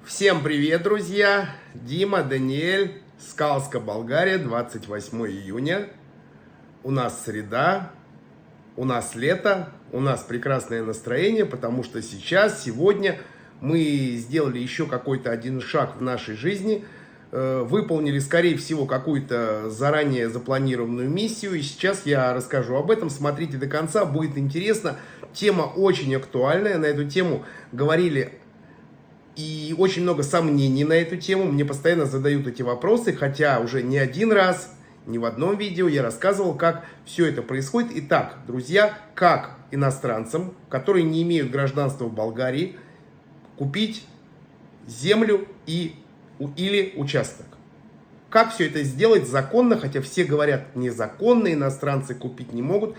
Всем привет, друзья! Дима, Даниэль, Скалска, Болгария, 28 июня. У нас среда, у нас лето, у нас прекрасное настроение, потому что сегодня мы сделали еще какой-то один шаг в нашей жизни, выполнили, скорее всего, какую-то заранее запланированную миссию, и сейчас я расскажу об этом. Смотрите до конца, будет интересно. Тема очень актуальная, на эту тему говорили. И очень много сомнений на эту тему. Мне постоянно задают эти вопросы, хотя уже не один раз, не в одном видео я рассказывал, как все это происходит. Итак, друзья, как иностранцам, которые не имеют гражданства в Болгарии, купить землю или участок? Как все это сделать законно, хотя все говорят, незаконно, иностранцы купить не могут.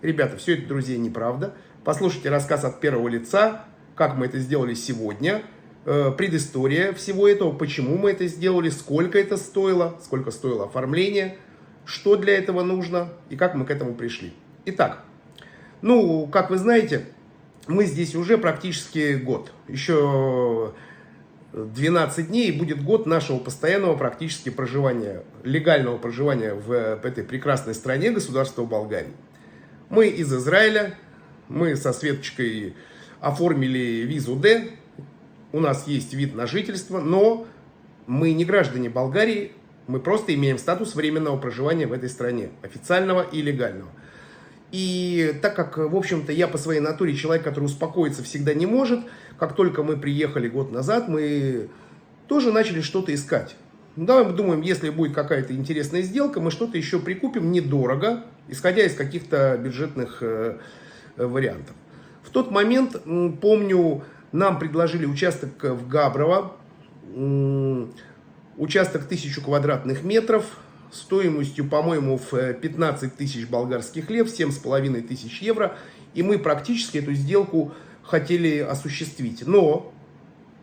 Ребята, все это, друзья, неправда. Послушайте рассказ от первого лица, как мы это сделали сегодня. Предыстория всего этого, почему мы это сделали, сколько это стоило, сколько стоило оформление, что для этого нужно и как мы к этому пришли. Итак, как вы знаете, мы здесь уже практически год. Еще 12 дней и будет год нашего постоянного практически проживания, легального проживания в этой прекрасной стране, государства Болгарии. Мы из Израиля, мы со Светочкой оформили визу D. У нас есть вид на жительство, но мы не граждане Болгарии, мы просто имеем статус временного проживания в этой стране, официального и легального. И так как, в общем-то, я по своей натуре человек, который успокоиться всегда не может, как только мы приехали год назад, мы тоже начали что-то искать. Давай мы думаем, если будет какая-то интересная сделка, мы что-то еще прикупим недорого, исходя из каких-то бюджетных вариантов. В тот момент, помню, нам предложили участок в Габрово, участок 1000 квадратных метров, стоимостью, по-моему, в 15 тысяч болгарских лев, 7,5 тысяч евро. И мы практически эту сделку хотели осуществить. Но,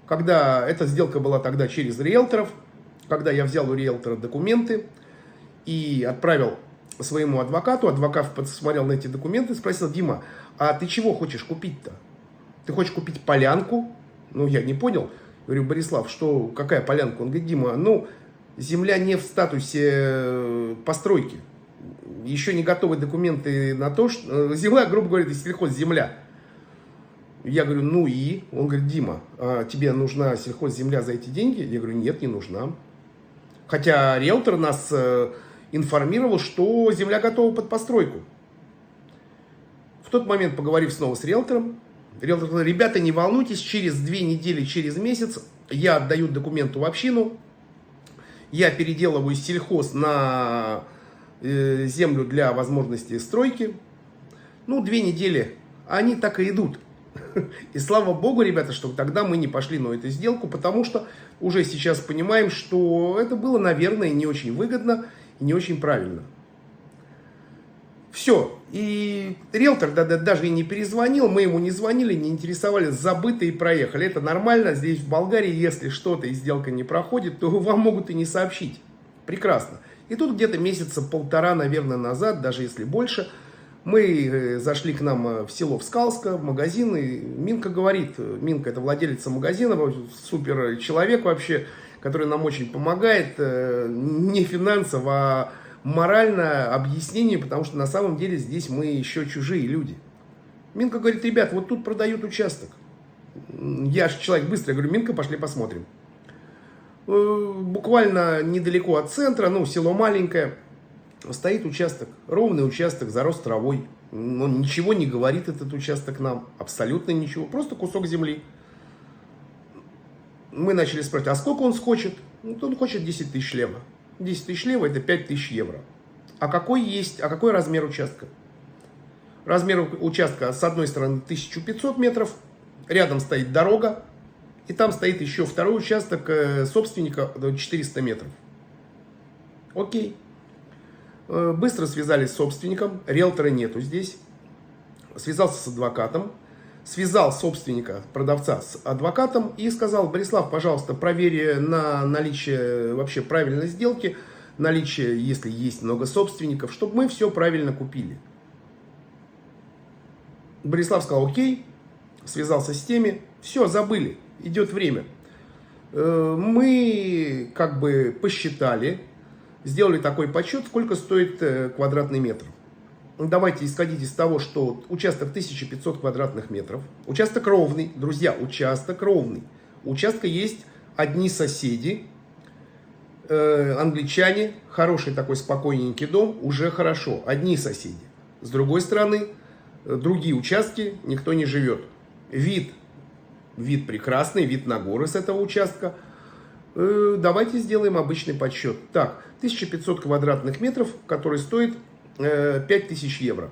когда эта сделка была тогда через риэлторов, когда я взял у риэлтора документы и отправил своему адвокату, адвокат посмотрел на эти документы и спросил: Дима, а ты чего хочешь купить-то? Ты хочешь купить полянку? Я не понял. Говорю: Борислав, какая полянка? Он говорит: Дима, земля не в статусе постройки. Еще не готовы документы на то, что... Земля, грубо говоря, это сельхозземля. Я говорю: Он говорит: Дима, а тебе нужна сельхозземля за эти деньги? Я говорю: нет, не нужна. Хотя риэлтор нас информировал, что земля готова под постройку. В тот момент, поговорив снова с риэлтором, риэлтор сказал: ребята, не волнуйтесь, через 2 недели, через месяц я отдаю документы в общину, я переделываю сельхоз на землю для возможности стройки. 2 недели, они так и идут. И слава богу, ребята, что тогда мы не пошли на эту сделку, потому что уже сейчас понимаем, что это было, наверное, не очень выгодно и не очень правильно. Все. И риэлтор даже и не перезвонил, мы ему не звонили, не интересовались, забыто и проехали. Это нормально. Здесь в Болгарии, если что-то и сделка не проходит, то вам могут и не сообщить. Прекрасно. И тут где-то месяца 1,5, наверное, назад, даже если больше, мы зашли к нам в село Скалска, в магазин, и Минка говорит, Минка — это владелица магазина, супер человек вообще, который нам очень помогает, не финансово, а моральное объяснение, потому что на самом деле здесь мы еще чужие люди. Минка говорит: ребят, вот тут продают участок. Я же человек быстрый, я говорю: Минка, пошли посмотрим. Буквально недалеко от центра, село маленькое, стоит участок, ровный участок, зарос травой. Он ничего не говорит, этот участок нам, абсолютно ничего, просто кусок земли. Мы начали спрашивать: а сколько он хочет? Он хочет 10 тысяч лева. 10 тысяч лева — это 5 тысяч евро. А какой размер участка? Размер участка с одной стороны 1500 метров, рядом стоит дорога, и там стоит еще второй участок собственника 400 метров. Окей. Быстро связались с собственником, риэлтора нету здесь. Связался с адвокатом, связал собственника, продавца с адвокатом и сказал: Борислав, пожалуйста, проверь на наличие вообще правильной сделки, наличие, если есть много собственников, чтобы мы все правильно купили. Борислав сказал: окей, связался с теми, все, забыли, идет время. Мы как бы посчитали, сделали такой подсчет, сколько стоит квадратный метр. Давайте исходить из того, что участок 1500 квадратных метров. Участок ровный, друзья, участок ровный. У участка есть одни соседи, англичане, хороший такой спокойненький дом, уже хорошо, одни соседи. С другой стороны, другие участки, никто не живет. Вид прекрасный, вид на горы с этого участка. Давайте сделаем обычный подсчет. Так, 1500 квадратных метров, который стоит 5000 евро.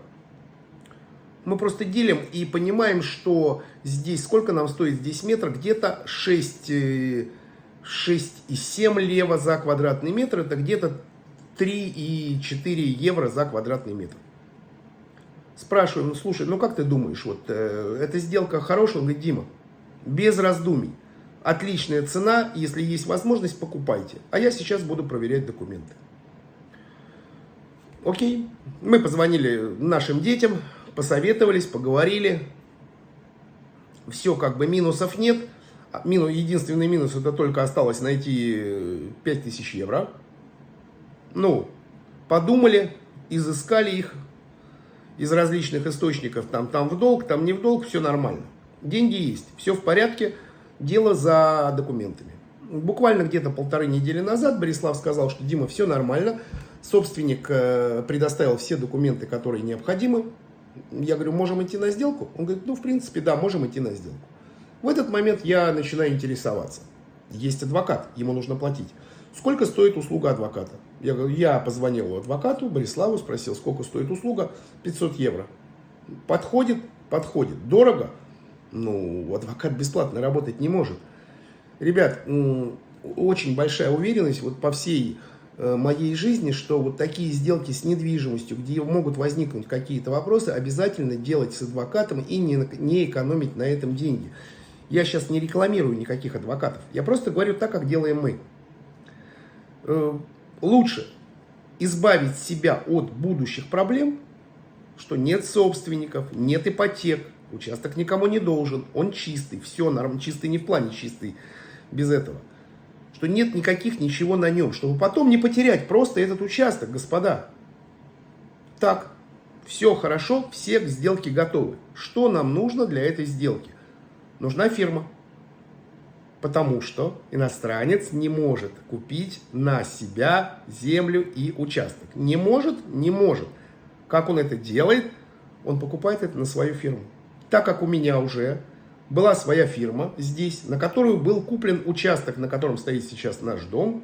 Мы просто делим и понимаем, что здесь, сколько нам стоит здесь метр, где-то 6,7 лева за квадратный метр, это где-то 3,4 евро за квадратный метр. Спрашиваем, ну слушай, ну как ты думаешь, вот эта сделка хорошая? Он говорит, Дима, без раздумий, отличная цена, если есть возможность, покупайте. А я сейчас буду проверять документы. Окей, мы позвонили нашим детям, посоветовались, поговорили. Все, как бы минусов нет. Единственный минус, это только осталось найти 5000 евро. Ну, подумали, изыскали их из различных источников. Там в долг, там не в долг, все нормально. Деньги есть, все в порядке, дело за документами. Буквально где-то 1,5 недели назад Борислав сказал, что Дима, все нормально. Собственник предоставил все документы, которые необходимы. Я говорю, можем идти на сделку? Он говорит, ну, в принципе, да, можем идти на сделку. В этот момент я начинаю интересоваться. Есть адвокат, ему нужно платить. Сколько стоит услуга адвоката? Я позвонил адвокату, Бориславу, спросил, сколько стоит услуга? 500 евро. Подходит? Подходит. Дорого? Ну, адвокат бесплатно работать не может. Ребят, очень большая уверенность вот по всей моей жизни, что вот такие сделки с недвижимостью, где могут возникнуть какие-то вопросы, обязательно делать с адвокатом и не экономить на этом деньги. Я сейчас не рекламирую никаких адвокатов. Я просто говорю так, как делаем мы. Лучше избавить себя от будущих проблем, что нет собственников, нет ипотек, участок никому не должен, он чистый, все нормально, чистый не в плане чистый, без этого. Что нет никаких ничего на нем, чтобы потом не потерять просто этот участок, господа. Так, все хорошо, все к сделке готовы. Что нам нужно для этой сделки? Нужна фирма. Потому что иностранец не может купить на себя землю и участок. Не может, не может. Как он это делает? Он покупает это на свою фирму. Так как у меня уже была своя фирма здесь, на которую был куплен участок, на котором стоит сейчас наш дом.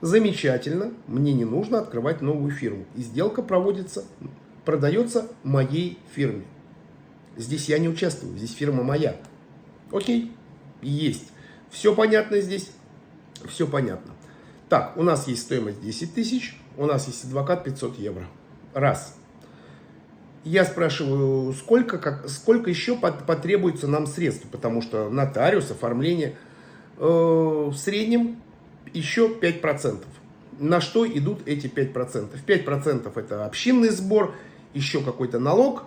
Замечательно, мне не нужно открывать новую фирму. И сделка продается моей фирме. Здесь я не участвую, здесь фирма моя. Окей, есть. Все понятно здесь? Все понятно. Так, у нас есть стоимость 10 тысяч, у нас есть адвокат 500 евро. Раз. Я спрашиваю, сколько еще потребуется нам средств, потому что нотариус, оформление, в среднем еще 5%. На что идут эти 5%? 5% это общинный сбор, еще какой-то налог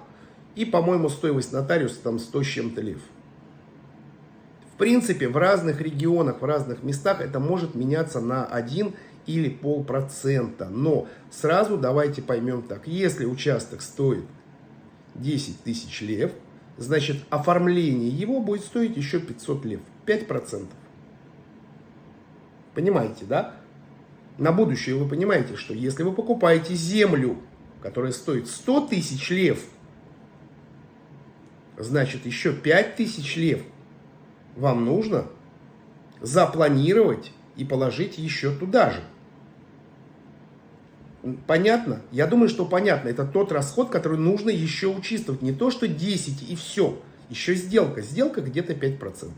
и, по-моему, стоимость нотариуса там 100 с чем-то лев. В принципе, в разных регионах, в разных местах это может меняться на 1 или 0,5%. Но сразу давайте поймем так, если участок стоит 10 тысяч лев, значит оформление его будет стоить еще 500 лев. 5%. Понимаете, да? На будущее вы понимаете, что если вы покупаете землю, которая стоит 100 тысяч лев, значит еще 5 тысяч лев вам нужно запланировать и положить еще туда же. Понятно? Я думаю, что понятно. Это тот расход, который нужно еще учитывать. Не то, что 10 и все. Еще сделка. Сделка где-то 5%.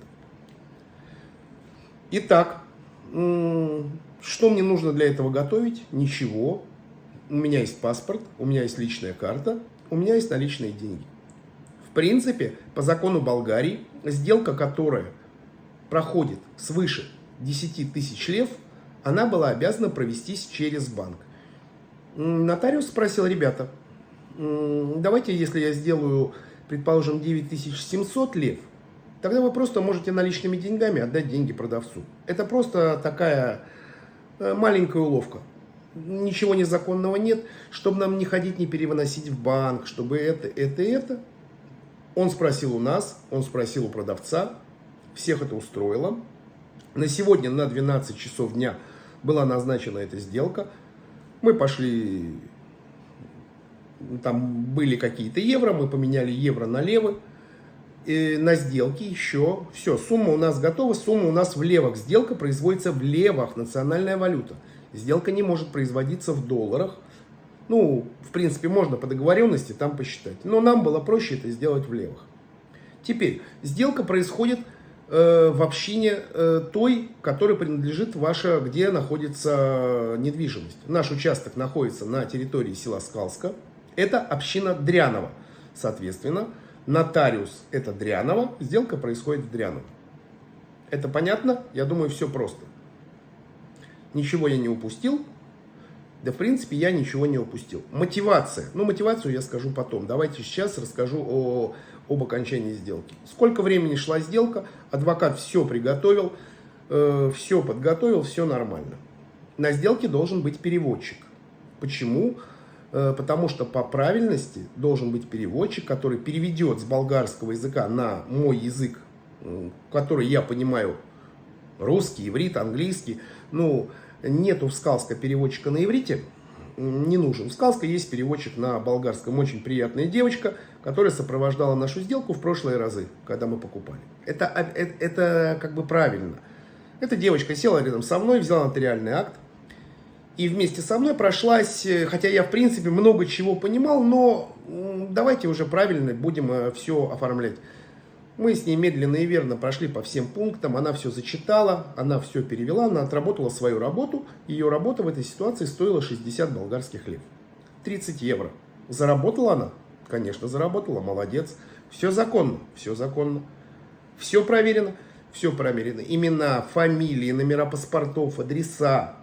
Итак, что мне нужно для этого готовить? Ничего. У меня есть паспорт, у меня есть личная карта, у меня есть наличные деньги. В принципе, по закону Болгарии, сделка, которая проходит свыше 10 тысяч лев, она была обязана провестись через банк. Нотариус спросил, ребята, давайте, если я сделаю, предположим, 9700 лев, тогда вы просто можете наличными деньгами отдать деньги продавцу. Это просто такая маленькая уловка. Ничего незаконного нет, чтобы нам не ходить, не перевыносить в банк, чтобы это. Он спросил у нас, он спросил у продавца, всех это устроило. На сегодня на 12 часов дня была назначена эта сделка. Мы пошли, там были какие-то евро, мы поменяли евро на левы. И на сделке еще все, сумма у нас готова, сумма у нас в левах. Сделка производится в левах, национальная валюта. Сделка не может производиться в долларах. Ну, в принципе, можно по договоренности там посчитать. Но нам было проще это сделать в левах. Теперь, сделка происходит в общине той, которой принадлежит ваша, где находится недвижимость. Наш участок находится на территории села Скалска. Это община Дряново. Соответственно, нотариус это Дряново. Сделка происходит в Дряново. Это понятно? Я думаю, все просто. Ничего я не упустил. Да, в принципе, я ничего не упустил. Мотивация. Ну, мотивацию я скажу потом. Давайте сейчас расскажу об окончании сделки. Сколько времени шла сделка? Адвокат все приготовил, все подготовил, все нормально. На сделке должен быть переводчик. Почему? Потому что по правильности должен быть переводчик, который переведет с болгарского языка на мой язык, который я понимаю, русский, иврит, английский. Ну, нету в Скалска переводчика на иврите, не нужен. В Скалска есть переводчик на болгарском. Очень приятная девочка, которая сопровождала нашу сделку в прошлые разы, когда мы покупали. Это как бы правильно. Эта девочка села рядом со мной, взяла нотариальный акт и вместе со мной прошлась, хотя я в принципе много чего понимал, но давайте уже правильно будем все оформлять. Мы с ней медленно и верно прошли по всем пунктам, она все зачитала, она все перевела, она отработала свою работу. Ее работа в этой ситуации стоила 60 болгарских лев. 30 евро. Заработала она? Конечно, заработала, молодец. Все законно, все законно. Все проверено, все проверено. Имена, фамилии, номера паспортов, адреса.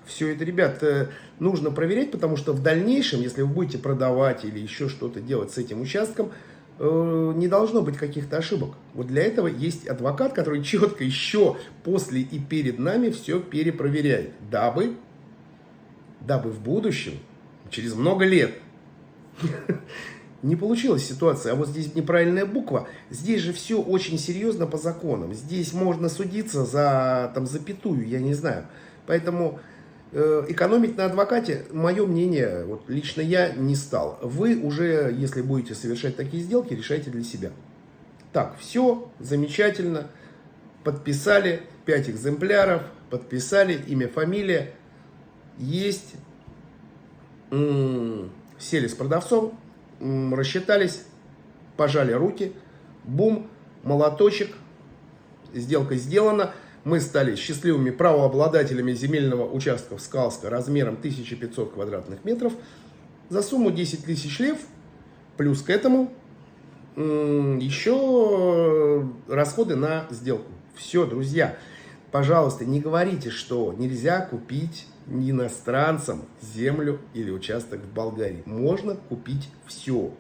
Все это, ребят, нужно проверять, потому что в дальнейшем, если вы будете продавать или еще что-то делать с этим участком, не должно быть каких-то ошибок. Вот для этого есть адвокат, который четко еще после и перед нами все перепроверяет, дабы в будущем, через много лет, не получилась ситуация. А вот здесь неправильная буква. Здесь же все очень серьезно по законам. Здесь можно судиться за запятую, я не знаю. Поэтому экономить на адвокате, мое мнение, вот лично я не стал. Вы уже, если будете совершать такие сделки, решайте для себя. Так, все замечательно. Подписали 5 экземпляров, подписали имя, фамилия. Есть. Сели с продавцом, рассчитались, пожали руки. Бум, молоточек. Сделка сделана. Мы стали счастливыми правообладателями земельного участка в Скалска размером 1500 квадратных метров за сумму 10 тысяч лев. Плюс к этому еще расходы на сделку. Все, друзья, пожалуйста, не говорите, что нельзя купить иностранцам землю или участок в Болгарии. Можно купить все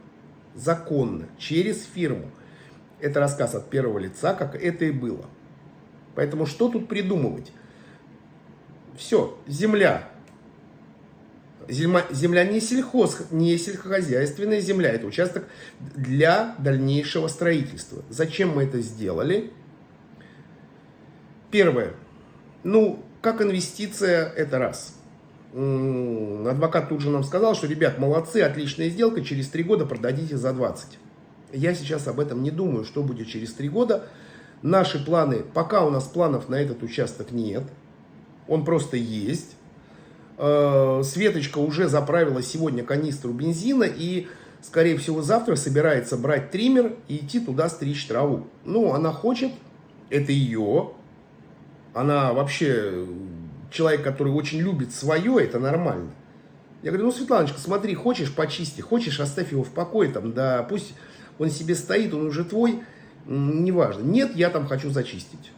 законно, через фирму. Это рассказ от первого лица, как это и было. Поэтому что тут придумывать? Все, земля. Земля не сельскохозяйственная земля. Это участок для дальнейшего строительства. Зачем мы это сделали? Первое. Как инвестиция, это раз. Адвокат тут же нам сказал, что, ребят, молодцы, отличная сделка, через 3 года продадите за 20. Я сейчас об этом не думаю, что будет через 3 года. Наши планы, пока у нас планов на этот участок нет, он просто есть. Светочка уже заправила сегодня канистру бензина и, скорее всего, завтра собирается брать триммер и идти туда стричь траву. Она хочет, это ее, она вообще человек, который очень любит свое, это нормально. Я говорю, Светланочка, смотри, хочешь почисти, хочешь оставь его в покое, да пусть он себе стоит, он уже твой. Неважно. Нет, я там хочу зачистить.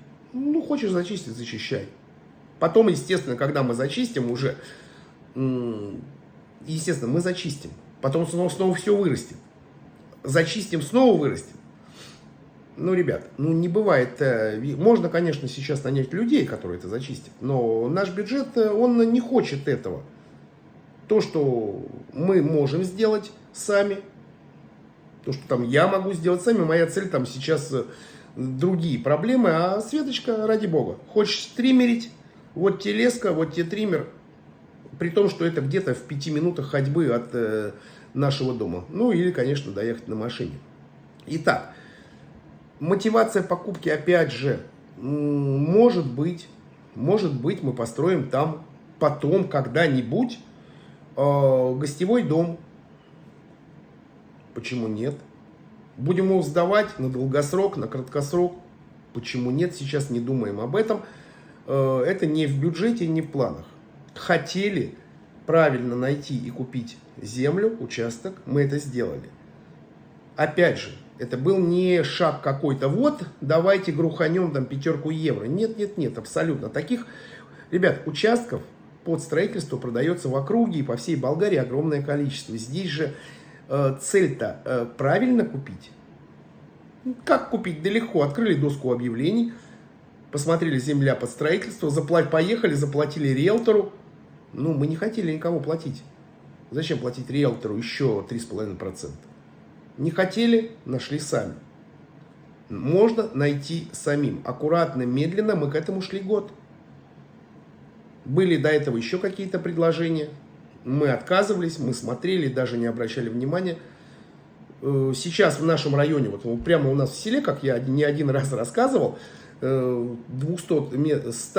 Хочешь зачистить, зачищай. Потом, естественно, когда мы зачистим уже, естественно, мы зачистим. Потом снова все вырастет. Зачистим, снова вырастет. Ну, ребят, ну не бывает. Можно, конечно, сейчас нанять людей, которые это зачистят, но наш бюджет, он не хочет этого. То, что мы можем сделать сами, то, что там я могу сделать сами, моя цель там сейчас другие проблемы, а Светочка, ради бога, хочешь триммерить, вот тебе леска, вот тебе триммер, при том, что это где-то в 5 минутах ходьбы от нашего дома. Ну или, конечно, доехать на машине. Итак, мотивация покупки, опять же, может быть, мы построим там потом когда-нибудь гостевой дом. Почему нет? Будем его сдавать на долгосрок, на краткосрок. Почему нет? Сейчас не думаем об этом. Это не в бюджете, не в планах. Хотели правильно найти и купить землю, участок, мы это сделали. Опять же, это был не шаг какой-то, вот, давайте груханем там 5 евро. Нет, нет, нет, абсолютно. Таких, ребят, участков под строительство продается в округе и по всей Болгарии огромное количество. Здесь же цель-то правильно купить. Как купить? Да легко. Открыли доску объявлений, посмотрели земля под строительство, поехали, заплатили риэлтору. Ну, мы не хотели никому платить. Зачем платить риэлтору еще 3,5%? Не хотели, нашли сами. Можно найти самим. Аккуратно, медленно, мы к этому шли год. Были до этого еще какие-то предложения. Мы отказывались, мы смотрели, даже не обращали внимания. Сейчас в нашем районе, вот прямо у нас в селе, как я не один раз рассказывал, в 100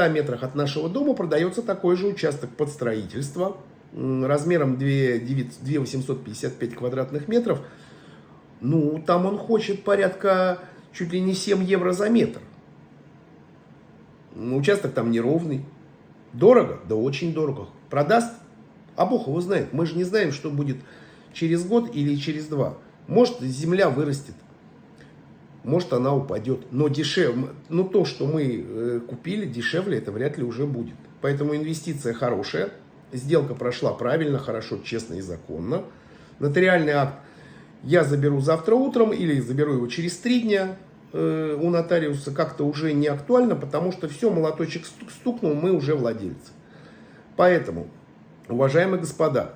метрах от нашего дома продается такой же участок под строительство размером 2855 квадратных метров. Ну, там он хочет порядка чуть ли не 7 евро за метр. Участок там неровный. Дорого? Да очень дорого. Продаст? А Бог его знает. Мы же не знаем, что будет через год или через 2. Может, земля вырастет. Может, она упадет. Но дешевле, ну, то, что мы купили, дешевле это вряд ли уже будет. Поэтому инвестиция хорошая. Сделка прошла правильно, хорошо, честно и законно. Нотариальный акт я заберу завтра утром или заберу его через 3 дня у нотариуса. Как-то уже не актуально, потому что все, молоточек стукнул, мы уже владельцы. Поэтому, уважаемые господа,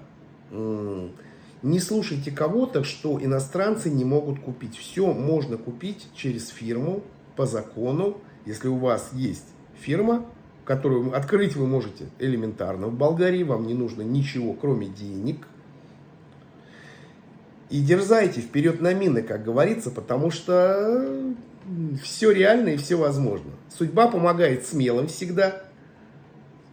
не слушайте кого-то, что иностранцы не могут купить. Все можно купить через фирму по закону. Если у вас есть фирма, которую открыть вы можете элементарно в Болгарии, вам не нужно ничего, кроме денег. И дерзайте вперед на мины, как говорится, потому что все реально и все возможно. Судьба помогает смелым всегда.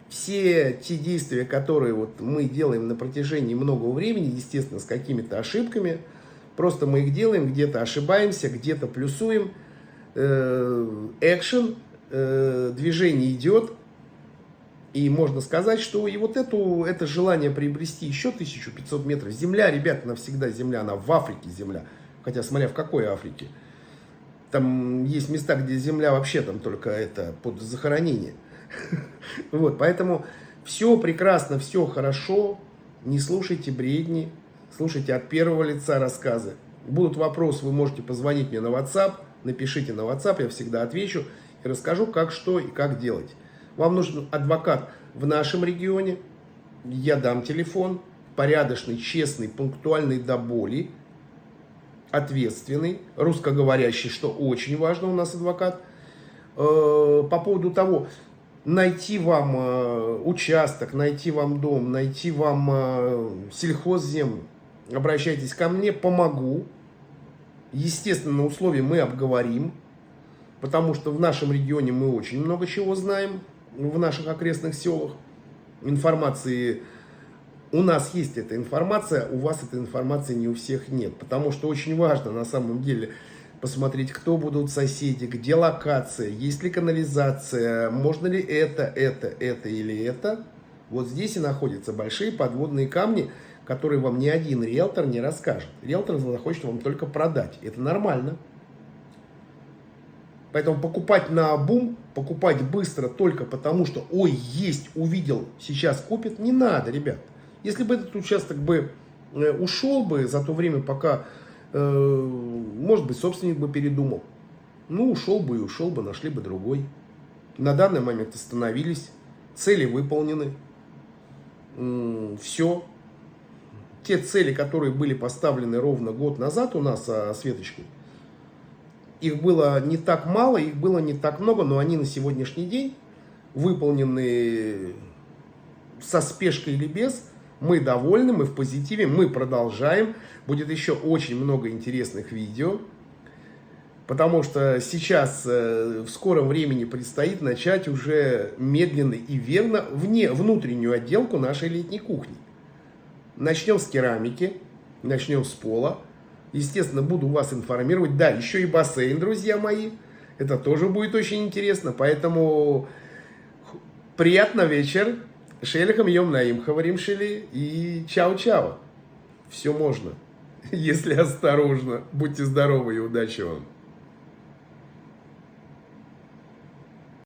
Все те действия, которые вот мы делаем на протяжении многого времени, естественно, с какими-то ошибками, просто мы их делаем, где-то ошибаемся, где-то плюсуем. Экшен, движение идет. И можно сказать, что и вот это желание приобрести еще 1500 метров. Земля, ребята, навсегда земля, она в Африке земля. Хотя, смотря в какой Африке. Там есть места, где земля вообще там только это под захоронение. Вот, поэтому все прекрасно, все хорошо. Не слушайте бредни, слушайте от первого лица рассказы. Будут вопросы, вы можете позвонить мне на WhatsApp, напишите на WhatsApp, я всегда отвечу и расскажу, как, что и как делать. Вам нужен адвокат в нашем регионе, я дам телефон, порядочный, честный, пунктуальный до боли, ответственный, русскоговорящий, что очень важно, у нас адвокат. По поводу того, найти вам участок, найти вам дом, найти вам сельхозземлю, обращайтесь ко мне, помогу. Естественно, условия мы обговорим, потому что в нашем регионе мы очень много чего знаем, в наших окрестных селах. Информации, у нас есть эта информация, у вас этой информации не у всех нет. Потому что очень важно на самом деле посмотреть, кто будут соседи, где локация, есть ли канализация, можно ли это или это. Вот здесь и находятся большие подводные камни, которые вам ни один риэлтор не расскажет. Риэлтор захочет вам только продать. Это нормально. Поэтому покупать на бум, покупать быстро только потому, что ой, есть, увидел, сейчас купит, не надо, ребят. Если бы этот участок бы ушел бы за то время, пока, может быть, собственник бы передумал. Ну, ушел бы и ушел бы, нашли бы другой. На данный момент остановились, цели выполнены. Все. Те цели, которые были поставлены ровно год назад у нас со Светочкой, их было не так мало, их было не так много, но они на сегодняшний день выполнены со спешкой или без. Мы довольны, мы в позитиве, мы продолжаем. Будет еще очень много интересных видео. Потому что сейчас в скором времени предстоит начать уже медленно и верно внутреннюю отделку нашей летней кухни. Начнем с керамики, начнем с пола. Естественно, буду вас информировать. Да, еще и бассейн, друзья мои. Это тоже будет очень интересно. Поэтому приятного вечера. Шелихам йом наим говорим шели. И чао-чао. Все можно, если осторожно. Будьте здоровы и удачи вам.